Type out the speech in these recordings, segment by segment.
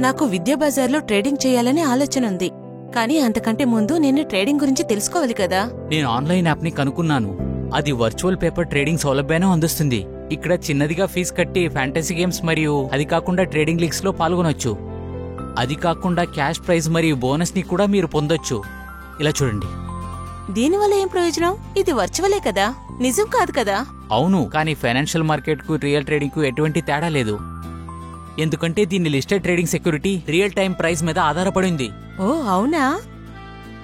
నాకు విద్యా బజార్లో ట్రేడింగ్ చేయాలని ఆలోచన ఉంది. కానీ అంతకంటే ముందు నేను ట్రేడింగ్ గురించి తెలుసుకోవాలి కదా. నేను ఆన్లైన్ యాప్ని కనుక్కున్నాను. అది వర్చువల్ పేపర్ ట్రేడింగ్ సౌలభ్యాన్ని అందిస్తుంది. ఇక్కడ చిన్నదిగా ఫీజు కట్టి ఫ్యాంటసీ గేమ్స్ మరియు అది కాకుండా ట్రేడింగ్ లీగ్స్ లో పాల్గొనొచ్చు. అది కాకుండా క్యాష్ ప్రైజ్ మరియు బోనస్ ని కూడా మీరు పొందొచ్చు. ఇలా చూడండి. దీనివల్ల ఏం ప్రయోజనం? ఇది వర్చువలే కదా, నిజం కాదు కదా. అవును, కానీ ఫైనాన్షియల్ మార్కెట్ కు రియల్ ట్రేడింగ్ కు ఎటువంటి తేడా లేదు. ఎందుకంటే దీన్ని listed trading security real time price మీద ఆధారపడింది. ఓ అవునా?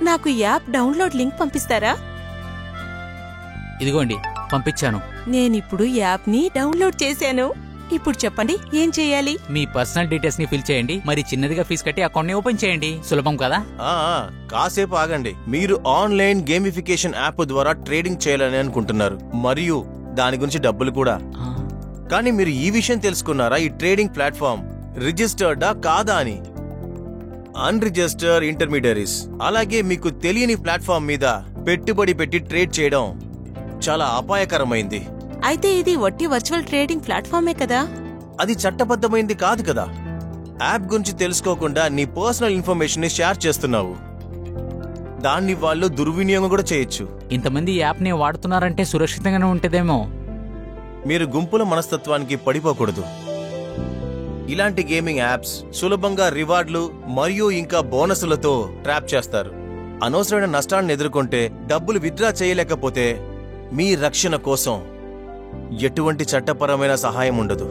నాకు యాప్ డౌన్లోడ్ లింక్ పంపిస్తారా? ఇదిగోండి, పంపించాను. నేనిప్పుడు యాప్ ని డౌన్లోడ్ చేశాను. ఇప్పుడు చెప్పండి ఏం చేయాలి? మీ పర్సనల్ డీటెయిల్స్ ని ఫిల్ చేయండి, మరి చిన్నదిగా ఫీజు కట్టి అకౌంట్ ని ఓపెన్ చేయండి. సులభం కదా? కాసేపు ఆగండి. మీరు ఆన్లైన్ గేమిఫికేషన్ యాప్ ద్వారా ట్రేడింగ్ చేయాలని అనుకుంటున్నారు, మరియు దాని గురించి డబ్బులు కూడా. కానీ మీరు ఈ విషయం తెలుసుకున్నారా, ఈ ట్రేడింగ్ ప్లాట్ఫామ్ రిజిస్టర్డా కాదా అని? అన్రిజిస్టర్డ్ ఇంటర్మీడియరీస్, అలాగే మీకు తెలియని ప్లాట్ఫామ్ మీద పెట్టుబడి పెట్టి ట్రేడ్ చేయడం చాలా అపాయకరమైంది. అయితే ఇది వట్టి వర్చువల్ ట్రేడింగ్ ప్లాట్ఫామే కదా? అది చట్టబద్ధమైంది కాదు కదా. యాప్ గురించి తెలుసుకోకుండా నీ పర్సనల్ ఇన్ఫర్మేషన్ ని షేర్ చేస్తున్నావు. దాన్ని వాళ్ళు దుర్వినియోగం కూడా చేయొచ్చు. ఇంతమంది యాప్ ని వాడుతున్నారంటే సురక్షితంగానే ఉంటదేమో. మీరు గుంపుల మనస్తత్వానికి పడిపోకూడదు. ఇలాంటి గేమింగ్ యాప్స్ సులభంగా రివార్డులు మరియు ఇంకా బోనసులతో ట్రాప్ చేస్తారు. అనవసరమైన నష్టాలను ఎదుర్కొంటే డబ్బులు విత్డ్రా చేయలేకపోతే మీ రక్షణ కోసం ఎటువంటి చట్టపరమైన సహాయం ఉండదు.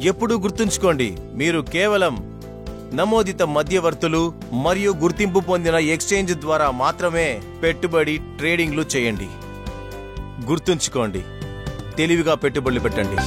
ఎప్పుడూ గుర్తుంచుకోండి, మీరు కేవలం నమోదిత మధ్యవర్తులు మరియు గుర్తింపు పొందిన ఎక్స్చేంజ్ ద్వారా మాత్రమే పెట్టుబడి ట్రేడింగ్లు చేయండి. గుర్తుంచుకోండి, తెలివిగా పెట్టుబడులు పెట్టండి.